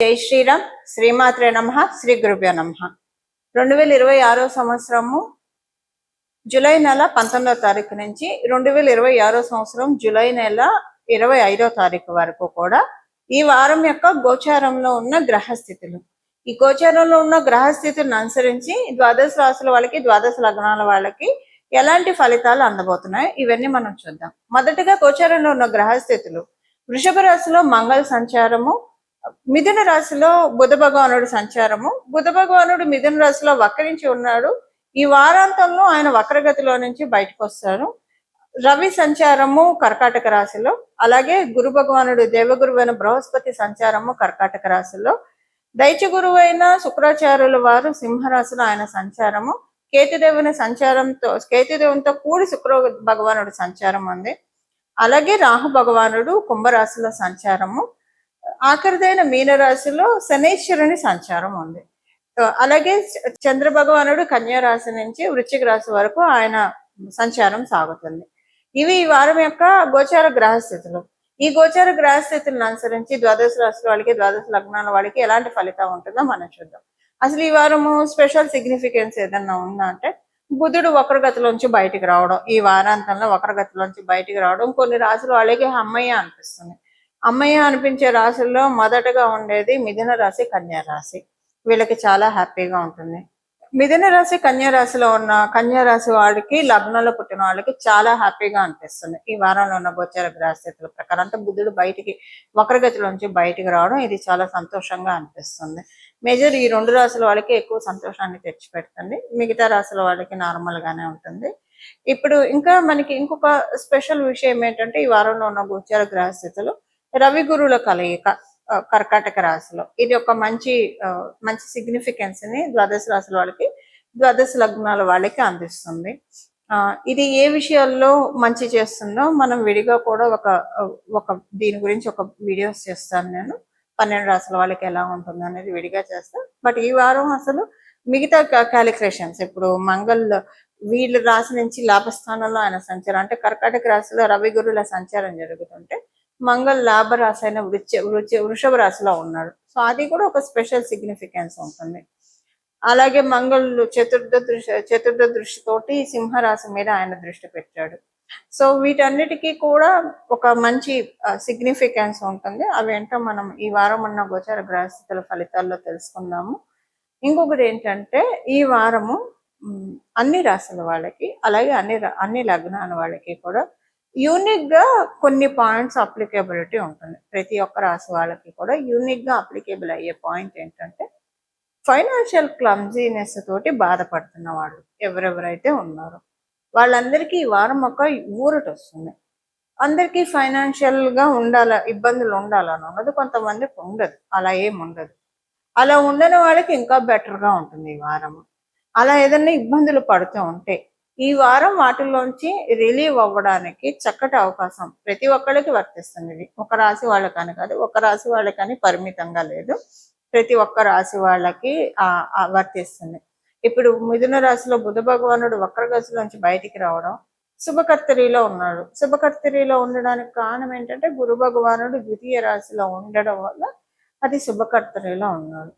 జై శ్రీరామ్. శ్రీమాత్రే నమః. శ్రీ గురుభ్యో నమః. 2026 సంవత్సరము జూలై నెల 19వ తారీఖు నుంచి 2026 సంవత్సరం జూలై నెల 25వ తారీఖు వరకు కూడా ఈ వారం యొక్క గోచారంలో ఉన్న గ్రహస్థితులు, ఈ గోచారంలో ఉన్న గ్రహస్థితులను అనుసరించి ద్వాదశ రాశుల వాళ్ళకి, ద్వాదశ లగ్నాల వాళ్ళకి ఎలాంటి ఫలితాలు అందబోతున్నాయి ఇవన్నీ మనం చూద్దాం. మొదటగా గోచారంలో ఉన్న గ్రహస్థితులు: వృషభ రాశిలో మంగళ సంచారము, మిథున రాశిలో బుధ భగవానుడు సంచారము. బుధ భగవానుడు మిథున రాశిలో వక్రించి ఉన్నాడు. ఈ వారాంతంలో ఆయన వక్రగతిలో నుంచి బయటకు వస్తారు. రవి సంచారము కర్కాటక రాశిలో, అలాగే గురు భగవానుడు దేవగురువైన బృహస్పతి సంచారము కర్కాటక రాశిలో, దైత్య గురువైన శుక్రాచార్యుల వారు సింహరాశిలో ఆయన సంచారము, కేతుదేవునితో కూడి శుక్ర భగవానుడు సంచారం ఉంది. అలాగే రాహు భగవానుడు కుంభరాశిలో సంచారము, ఆఖరిదైన మీనరాశిలో శనైశ్వరుని సంచారం ఉంది. అలాగే చంద్ర భగవానుడు కన్యా రాశి నుంచి వృశ్చిక రాశి వరకు ఆయన సంచారం సాగుతుంది. ఇవి ఈ వారం యొక్క గోచార గ్రహస్థితులు. ఈ గోచార గ్రహస్థితులను అనుసరించి ద్వాదశ రాశుల వాళ్ళకి, ద్వాదశ లగ్నాల వాళ్ళకి ఎలాంటి ఫలితం ఉంటుందో మనం చూద్దాం. అసలు ఈ వారము స్పెషల్ సిగ్నిఫికెన్స్ ఏదన్నా ఉందా అంటే, బుధుడు వక్రగతిలోంచి బయటికి రావడం, ఈ వారాంతంలో వక్రగతిలోంచి బయటికి రావడం కొన్ని రాశుల వాళ్ళకి అమ్మయ్య అనిపిస్తుంది. అమ్మయ్య అనిపించే రాశుల్లో మొదటగా ఉండేది మిథున రాశి, కన్యా రాశి. వీళ్ళకి చాలా హ్యాపీగా ఉంటుంది. మిథున రాశి, కన్యా రాశిలో ఉన్న కన్యా రాశి వాళ్ళకి, లగ్నంలో పుట్టిన వాళ్ళకి చాలా హ్యాపీగా అనిపిస్తుంది. ఈ వారంలో ఉన్న గోచార గ్రహస్థితుల ప్రకారం అంతా బుధుడు బయటికి వక్రగతిలోంచి బయటికి రావడం ఇది చాలా సంతోషంగా అనిపిస్తుంది. మేజర్ ఈ రెండు రాశుల వాళ్ళకి ఎక్కువ సంతోషాన్ని తెచ్చిపెడుతుంది. మిగతా రాశుల వాళ్ళకి నార్మల్ గానే ఉంటుంది. ఇప్పుడు ఇంకా మనకి ఇంకొక స్పెషల్ విషయం ఏంటంటే, ఈ వారంలో ఉన్న గోచార గ్రహస్థితులు రవి గురువుల కలయిక కర్కాటక రాశిలో. ఇది ఒక మంచి సిగ్నిఫికెన్స్ ని ద్వాదశ రాశుల వాళ్ళకి, ద్వాదశ లగ్నాల వాళ్ళకి అందిస్తుంది. ఇది ఏ విషయాల్లో మంచి చేస్తుందో మనం విడిగా కూడా ఒక దీని గురించి ఒక వీడియోస్ చేస్తాను నేను. 12 రాశుల వాళ్ళకి ఎలా ఉంటుంది అనేది విడిగా చేస్తాను. బట్ ఈ వారం అసలు మిగతా క్యాలిక్యులేషన్స్, ఇప్పుడు వీళ్ళ రాశి నుంచి లాభస్థానంలో ఆయన సంచారం, అంటే కర్కాటక రాశిలో రవి గురువుల సంచారం జరుగుతుంటే మంగళ లాభ రాశి అయిన వృషభ రాశిలో ఉన్నాడు. సో అది కూడా ఒక స్పెషల్ సిగ్నిఫికెన్స్ ఉంటుంది. అలాగే మంగళుడు చతుర్థ దృష్టితోటి సింహరాశి మీద ఆయన దృష్టి పెట్టాడు. సో వీటన్నిటికీ కూడా ఒక మంచి సిగ్నిఫికెన్స్ ఉంటుంది. అవేంటో మనం ఈ వారం ఉన్న గోచార గ్రహస్థితుల ఫలితాల్లో తెలుసుకుందాము. ఇంకొకటి ఏంటంటే, ఈ వారము అన్ని రాశుల వాళ్ళకి, అలాగే అన్ని లగ్నాల వాళ్ళకి కూడా యూనిక్ గా కొన్ని పాయింట్స్ అప్లికేబిలిటీ ఉంటుంది. ప్రతి ఒక్క రాశి వాళ్ళకి కూడా యూనిక్ గా అప్లికేబుల్ అయ్యే పాయింట్ ఏంటంటే, ఫైనాన్షియల్ క్లమ్జీనెస్ తోటి బాధపడుతున్న వాళ్ళు ఎవరెవరైతే ఉన్నారో వాళ్ళందరికీ ఈ వారం ఒక ఊరట వస్తుంది. అందరికీ ఫైనాన్షియల్ గా ఇబ్బందులు ఉండాలని ఉన్నది, కొంతమందికి ఉండదు. అలా ఏమి ఉండదు. అలా ఉండని వాళ్ళకి ఇంకా బెటర్ గా ఉంటుంది ఈ వారం. అలా ఏదైనా ఇబ్బందులు పడుతూ ఉంటే ఈ వారం వాటిలోంచి రిలీవ్ అవ్వడానికి చక్కటి అవకాశం ప్రతి ఒక్కరికి వర్తిస్తుంది. ఇది ఒక రాశి వాళ్ళకని కాదు, ఒక రాశి వాళ్ళకని పరిమితంగా లేదు, ప్రతి ఒక్క రాశి వాళ్ళకి వర్తిస్తుంది. ఇప్పుడు మిథున రాశిలో బుధ భగవానుడు వక్రగతిలోంచి బయటికి రావడం, శుభకర్తరిలో ఉన్నాడు. శుభకర్తరిలో ఉండడానికి కారణం ఏంటంటే, గురు భగవానుడు ద్వితీయ రాశిలో ఉండడం వల్ల అది శుభకర్తరిలో ఉన్నాడు.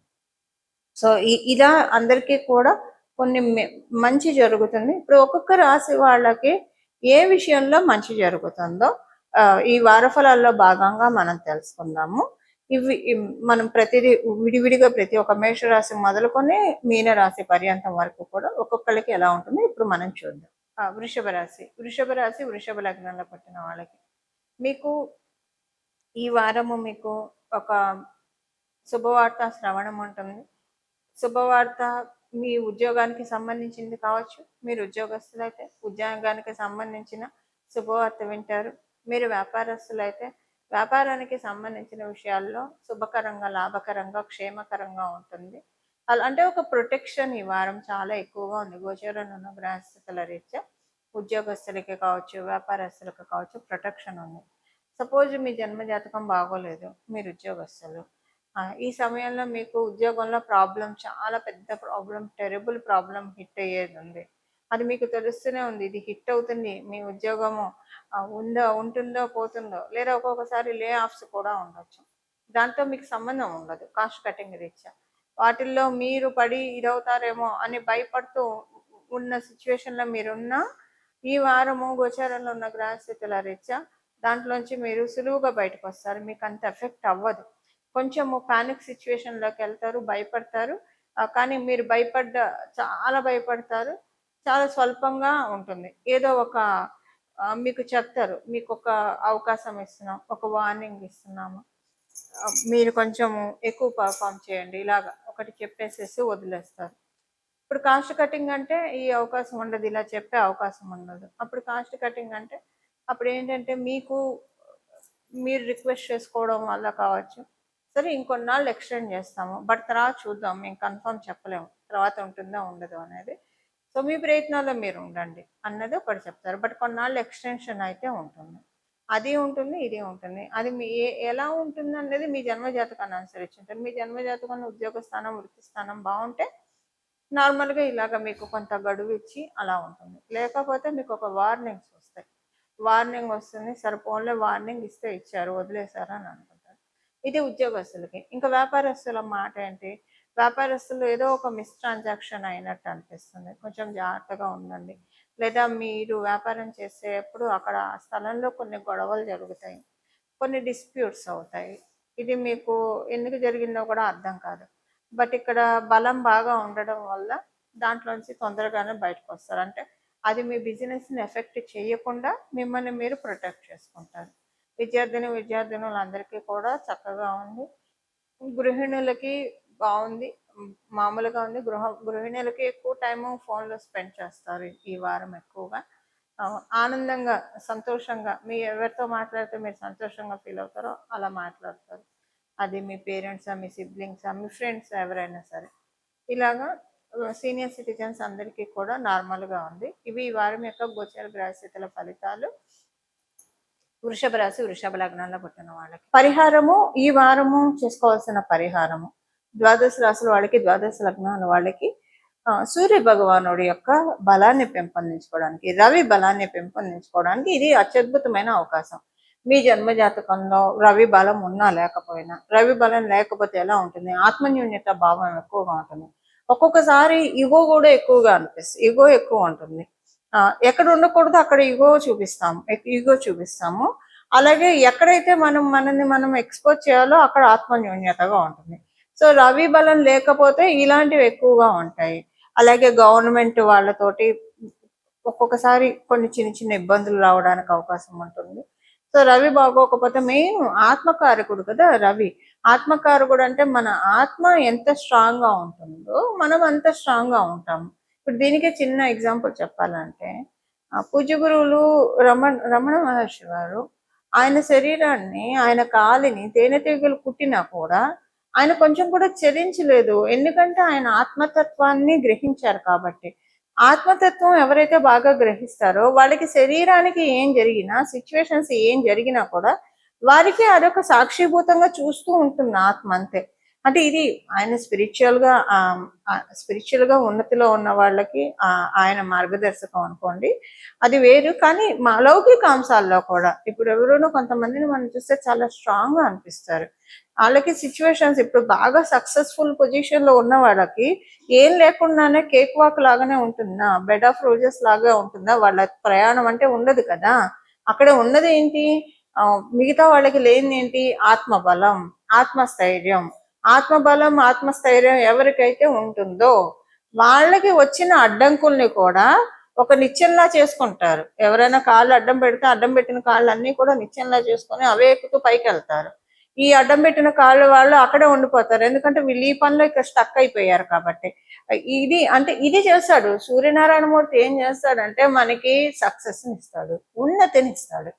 సో ఇలా అందరికీ కూడా కొన్ని మంచి జరుగుతుంది. ఇప్పుడు ఒక్కొక్క రాశి వాళ్ళకి ఏ విషయంలో మంచి జరుగుతుందో ఈ వారఫలాల్లో భాగంగా మనం తెలుసుకుందాము. ఇవి మనం ప్రతిదీ విడివిడిగా ప్రతి ఒక్క మేషరాశి మొదలుకొని మీనరాశి పర్యంతం వరకు కూడా ఒక్కొక్కరికి ఎలా ఉంటుందో ఇప్పుడు మనం చూద్దాం. వృషభ రాశి వృషభ లగ్నంలో పుట్టిన వాళ్ళకి మీకు ఈ వారము మీకు ఒక శుభవార్త శ్రవణం ఉంటుంది. శుభవార్త మీ ఉద్యోగానికి సంబంధించింది కావచ్చు. మీరు ఉద్యోగస్తులైతే ఉద్యోగానికి సంబంధించిన శుభవార్త వింటారు. మీరు వ్యాపారస్తులైతే వ్యాపారానికి సంబంధించిన విషయాల్లో శుభకరంగా, లాభకరంగా, క్షేమకరంగా ఉంటుంది. అంటే ఒక ప్రొటెక్షన్ ఈ వారం చాలా ఎక్కువగా ఉంది. గోచారంలో ఉన్న గ్రహస్థితుల రీత్యా ఉద్యోగస్తులకి కావచ్చు, వ్యాపారస్తులకు కావచ్చు ప్రొటెక్షన్ ఉంది. సపోజ్ మీ జన్మజాతకం బాగోలేదు, మీరు ఉద్యోగస్తులు, ఈ సమయంలో మీకు ఉద్యోగంలో ప్రాబ్లం, చాలా పెద్ద ప్రాబ్లం, టెరబుల్ ప్రాబ్లం హిట్ అయ్యేది ఉంది. అది మీకు తెలుస్తూనే ఉంది. ఇది హిట్ అవుతుంది, మీ ఉద్యోగము ఉంటుందో పోతుందో, లేదా ఒక్కొక్కసారి లే ఆఫ్స్ కూడా ఉండొచ్చు. దాంతో మీకు సంబంధం ఉండదు కాస్ట్ కటింగ్ రీత్యా. వాటిల్లో మీరు పడి ఇదవుతారేమో అని భయపడుతూ ఉన్న సిచ్యువేషన్లో మీరున్నా, ఈ వారము గోచారంలో ఉన్న గ్రహస్థితుల రీత్యా దాంట్లోంచి మీరు సులువుగా బయటకు వస్తారు. మీకు అంత ఎఫెక్ట్ అవ్వదు. కొంచెము పానిక్ సిచ్యువేషన్లోకి వెళ్తారు, భయపడతారు. కానీ మీరు చాలా భయపడతారు. చాలా స్వల్పంగా ఉంటుంది. ఏదో ఒక మీకు చెప్తారు, మీకు ఒక అవకాశం ఇస్తున్నాం, ఒక వార్నింగ్ ఇస్తున్నాము, మీరు కొంచెం ఎక్కువ పర్ఫామ్ చేయండి, ఇలాగా ఒకటి చెప్పేసేసి వదిలేస్తారు. ఇప్పుడు కాస్ట్ కటింగ్ అంటే ఈ అవకాశం ఉండదు, ఇలా చెప్పే అవకాశం ఉండదు. అప్పుడు కాస్ట్ కటింగ్ అంటే అప్పుడు ఏంటంటే మీరు రిక్వెస్ట్ చేసుకోవడం వల్ల కావచ్చు, సరే ఇంకొన్నాళ్ళు ఎక్స్టెండ్ చేస్తాము, బట్ తర్వాత చూద్దాం, మేము కన్ఫర్మ్ చెప్పలేము తర్వాత ఉంటుందో ఉండదో అనేది. సో మీ ప్రయత్నాల్లో మీరు ఉండండి అన్నది ఒకటి చెప్తారు. బట్ కొన్నాళ్ళు ఎక్స్టెన్షన్ అయితే ఉంటుంది. అది ఉంటుంది, ఇది ఉంటుంది. అది ఎలా ఉంటుంది అనేది మీ జన్మజాతకాన్ని అనుసరించి ఉంటుంది. మీ జన్మజాతకాన్ని ఉద్యోగ స్థానం, వృత్తి స్థానం బాగుంటే నార్మల్గా ఇలాగ మీకు కొంత గడువు ఇచ్చి అలా ఉంటుంది. లేకపోతే మీకు ఒక వార్నింగ్స్ వస్తాయి. వార్నింగ్ వస్తుంది, సరే ఫోన్లో వార్నింగ్ ఇస్తే ఇచ్చారు, వదిలేశారు అని అనుకుంటారు. ఇది ఉద్యోగస్తులకి. ఇంకా వ్యాపారస్తుల మాట ఏంటి? వ్యాపారస్తులు ఏదో ఒక మిస్ ట్రాన్సాక్షన్ అయినట్టు అనిపిస్తుంది, కొంచెం జాగ్రత్తగా ఉండండి. లేదా మీరు వ్యాపారం చేసేటప్పుడు అక్కడ స్థలంలో కొన్ని గొడవలు జరుగుతాయి, కొన్ని డిస్ప్యూట్స్ అవుతాయి. ఇది మీకు ఎందుకు జరిగిందో కూడా అర్థం కాదు. బట్ ఇక్కడ బలం బాగా ఉండడం వల్ల దాంట్లోంచి తొందరగానే బయటకు వస్తారు. అంటే అది మీ బిజినెస్ని ఎఫెక్ట్ చేయకుండా మిమ్మల్ని మీరు ప్రొటెక్ట్ చేసుకుంటారు. విద్యార్థినులందరికీ కూడా చక్కగా ఉంది. గృహిణులకి బాగుంది, మామూలుగా ఉంది. గృహిణులకి ఎక్కువ టైము ఫోన్లో స్పెండ్ చేస్తారు ఈ వారం ఎక్కువగా. ఆనందంగా, సంతోషంగా, మీ ఎవరితో మాట్లాడితే మీరు సంతోషంగా ఫీల్ అవుతారో అలా మాట్లాడతారు. అది మీ పేరెంట్సా, మీ సిబ్లింగ్సా, మీ ఫ్రెండ్స్ ఎవరైనా సరే. ఇలాగా సీనియర్ సిటిజన్స్ అందరికీ కూడా నార్మల్గా ఉంది. ఇవి ఈ వారం యొక్క గోచర గ్రహస్థితుల ఫలితాలు. వృషభ రాశి, వృషభ లగ్నంలో పుట్టిన వాళ్ళకి పరిహారము, ఈ వారము చేసుకోవాల్సిన పరిహారము ద్వాదశ రాశుల వాళ్ళకి, ద్వాదశ లగ్నాల వాళ్ళకి సూర్య భగవానుడి యొక్క బలాన్ని పెంపొందించుకోవడానికి, రవి బలాన్ని పెంపొందించుకోవడానికి ఇది అత్యద్భుతమైన అవకాశం. మీ జన్మజాతకంలో రవి బలం ఉన్నా లేకపోయినా, రవి బలం లేకపోతే ఎలా ఉంటుంది? ఆత్మన్యూన్యత భావం ఎక్కువగా ఉంటుంది. ఒక్కొక్కసారి ఇగో కూడా ఎక్కువగా అనిపిస్తుంది, ఇగో ఎక్కువ ఉంటుంది. ఎక్కడ ఉండకూడదు అక్కడ ఈగో చూపిస్తాము. అలాగే ఎక్కడైతే మనల్ని మనం ఎక్స్పోజ్ చేయాలో అక్కడ ఆత్మన్యూన్యతగా ఉంటుంది. సో రవి బలం లేకపోతే ఇలాంటివి ఎక్కువగా ఉంటాయి. అలాగే గవర్నమెంట్ వాళ్ళతోటి ఒక్కొక్కసారి కొన్ని చిన్న చిన్న ఇబ్బందులు రావడానికి అవకాశం ఉంటుంది. సో రవి బాగోకపోతే మెయిన్ ఆత్మకారకుడు కదా రవి. ఆత్మకారకుడు అంటే మన ఆత్మ ఎంత స్ట్రాంగ్ గా ఉంటుందో మనం అంత స్ట్రాంగ్ గా ఉంటాము. ఇప్పుడు దీనికి చిన్న ఎగ్జాంపుల్ చెప్పాలంటే, పూజ్య గురువులు రమణ మహర్షి వారు ఆయన శరీరాన్ని, ఆయన కాలిని తేనెటీగలు కుట్టినా కూడా ఆయన కొంచెం కూడా చలించలేదు. ఎందుకంటే ఆయన ఆత్మతత్వాన్ని గ్రహించారు కాబట్టి. ఆత్మతత్వం ఎవరైతే బాగా గ్రహిస్తారో వాళ్ళకి శరీరానికి ఏం జరిగినా, సిచ్యువేషన్స్ ఏం జరిగినా కూడా వారికి అదొక సాక్షిభూతంగా చూస్తూ ఉంటుంది ఆత్మ, అంతే. అంటే ఇది ఆయన స్పిరిచువల్ గా ఉన్నతిలో ఉన్న వాళ్ళకి ఆయన మార్గదర్శకం అనుకోండి, అది వేరు. కానీ మా లౌకిక అంశాల్లో కూడా ఇప్పుడు ఎవరైనా కొంతమందిని మనం చూస్తే చాలా స్ట్రాంగ్ గా అనిపిస్తారు. వాళ్ళకి సిచ్యువేషన్స్ ఇప్పుడు బాగా సక్సెస్ఫుల్ పొజిషన్ లో ఉన్న వాళ్ళకి ఏం లేకుండానే కేక్ వాక్ లాగానే ఉంటుందా, బెడ్ ఆఫ్ రోజెస్ లాగా ఉంటుందా? వాళ్ళ ప్రయాణం అంటే ఉండదు కదా. అక్కడ ఉన్నది ఏంటి? మిగతా వాళ్ళకి లేనిది ఏంటి? ఆత్మబలం, ఆత్మస్థైర్యం. ఆత్మబలం, ఆత్మస్థైర్యం ఎవరికైతే ఉంటుందో వాళ్ళకి వచ్చిన అడ్డంకుల్ని కూడా ఒక నిత్యంలా చేసుకుంటారు. ఎవరైనా కాళ్ళు అడ్డం పెడితే అడ్డం పెట్టిన కాళ్ళు అన్ని కూడా నిత్యంలా చేసుకొని అవే ఎక్కుతూ పైకి వెళ్తారు. ఈ అడ్డం పెట్టిన కాళ్ళు వాళ్ళు అక్కడే ఉండిపోతారు, ఎందుకంటే వీళ్ళు ఈ పనిలో ఇక్కడ స్టక్ అయిపోయారు కాబట్టి. ఇది చేస్తాడు సూర్యనారాయణమూర్తి. ఏం చేస్తాడంటే మనకి సక్సెస్ని ఇస్తాడు, ఉన్నతిని ఇస్తాడు.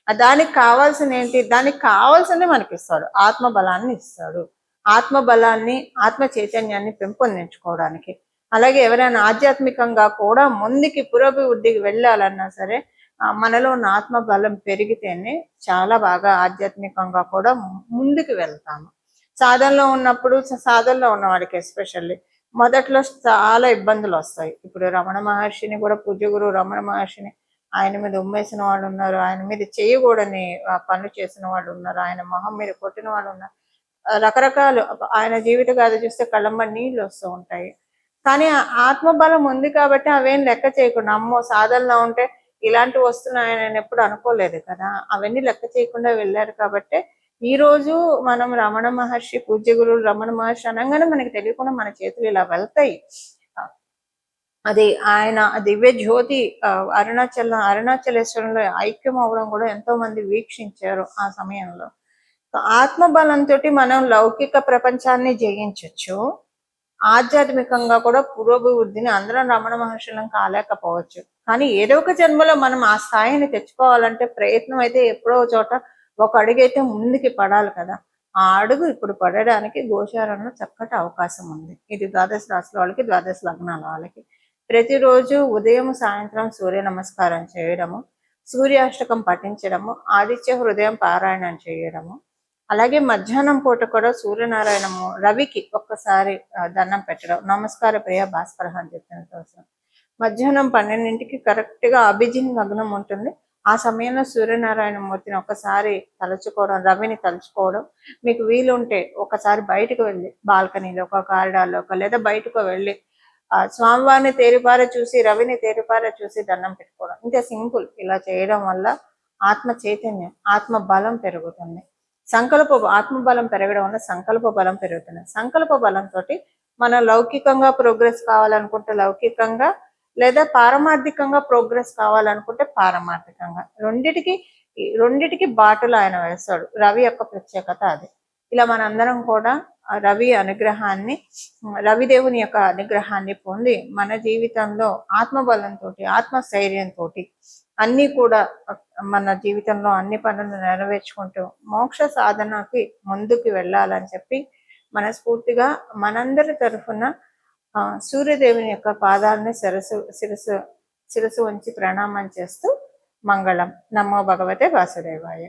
దానికి కావాల్సిన ఏంటి? దానికి కావాల్సింది మనకి ఇస్తాడు, ఆత్మబలాన్ని ఇస్తాడు. ఆత్మబలాన్ని, ఆత్మ చైతన్యాన్ని పెంపొందించుకోవడానికి. అలాగే ఎవరైనా ఆధ్యాత్మికంగా కూడా ముందుకి పురోభివృద్ధికి వెళ్ళాలన్నా సరే మనలో ఉన్న ఆత్మబలం పెరిగితేనే చాలా బాగా ఆధ్యాత్మికంగా కూడా ముందుకు వెళ్తాము. సాధనలో ఉన్న వాడికి ఎస్పెషల్లీ మొదట్లో చాలా ఇబ్బందులు వస్తాయి. ఇప్పుడు రమణ మహర్షిని కూడా, పూజ్య గురువు రమణ మహర్షిని ఆయన మీద ఉమ్మేసిన వాళ్ళు ఉన్నారు, ఆయన మీద చేయకూడని పనులు చేసిన వాళ్ళు ఉన్నారు, ఆయన మొహం మీద కొట్టిన వాళ్ళు ఉన్నారు. రకరకాలు ఆయన జీవిత గాథ చూస్తే కళ్ళమ్మ నీళ్ళు వస్తూ ఉంటాయి. కానీ ఆత్మబలం ఉంది కాబట్టి అవేం లెక్క చేయకుండా, అమ్మో సాధనలో ఉంటే ఇలాంటివి వస్తున్నాయని నేను ఎప్పుడు అనుకోలేదు కదా. అవన్నీ లెక్క చేయకుండా వెళ్ళారు కాబట్టి ఈ రోజు మనం రమణ మహర్షి, పూజ్య గురువులు రమణ మహర్షి అనగానే మనకి తెలియకుండా మన చేతులు ఇలా వెళ్తాయి. అది ఆయన దివ్య జ్యోతి అరుణాచలేశ్వరంలో ఐక్యం అవ్వడం కూడా ఎంతో మంది వీక్షించారు ఆ సమయంలో. ఆత్మబలంతో మనం లౌకిక ప్రపంచాన్ని జయించవచ్చు, ఆధ్యాత్మికంగా కూడా పురోభివృద్ధిని అందరం రమణ మహర్షులను కాలేకపోవచ్చు. కానీ ఏదో ఒక జన్మలో మనం ఆ స్థాయిని తెచ్చుకోవాలంటే ప్రయత్నం అయితే ఎప్పుడో చోట ఒక అడుగైతే ముందుకి పడాలి కదా. ఆ అడుగు ఇప్పుడు పడడానికి గోచారంలో చక్కటి అవకాశం ఉంది. ఇది ద్వాదశ రాశుల వాళ్ళకి, ద్వాదశ లగ్నాల వాళ్ళకి. ప్రతిరోజు ఉదయం సాయంత్రం సూర్య నమస్కారం చేయడము, సూర్యాష్టకం పఠించడము, ఆదిత్య హృదయం పారాయణం చేయడము, అలాగే మధ్యాహ్నం పూట కూడా సూర్యనారాయణము రవికి ఒక్కసారి దండం పెట్టడం, నమస్కార ప్రియ భాస్కర అని చెప్పిన కోసం. మధ్యాహ్నం 12ంటికి కరెక్ట్గా అభిజిన్ లగ్నం ఉంటుంది. ఆ సమయంలో సూర్యనారాయణ మూర్తిని ఒకసారి తలుచుకోవడం, రవిని తలుచుకోవడం. మీకు వీలుంటే ఒకసారి బయటకు వెళ్ళి బాల్కనీలో, ఒక కారిడార్లో, లేదా బయటకు వెళ్ళి స్వామివారిని తేరిపార చూసి, రవిని తేరిపార చూసి దండం పెట్టుకోవడం. ఇంత సింపుల్. ఇలా చేయడం వల్ల ఆత్మ చైతన్యం, ఆత్మ బలం పెరుగుతుంది. ఆత్మబలం పెరగడం వల్ల సంకల్ప బలం పెరుగుతుంది. సంకల్ప బలంతో మనం లౌకికంగా ప్రోగ్రెస్ కావాలనుకుంటే లౌకికంగా, లేదా పారమార్థికంగా ప్రోగ్రెస్ కావాలనుకుంటే పారమార్థికంగా, రెండిటికి బాటలు ఆయన వేస్తాడు. రవి యొక్క ప్రత్యేకత అది. ఇలా మనందరం కూడా రవిదేవుని యొక్క అనుగ్రహాన్ని పొంది మన జీవితంలో ఆత్మబలంతో, ఆత్మస్థైర్యంతో అన్ని కూడా మన జీవితంలో అన్ని పనులు నెరవేర్చుకుంటూ మోక్ష సాధనకి ముందుకు వెళ్ళాలని చెప్పి మనస్ఫూర్తిగా మనందరి తరఫున సూర్యదేవుని యొక్క పాదాలని శిరసు ఉంచి ప్రణామం చేస్తూ మంగళం. నమో భగవతే వాసుదేవాయ.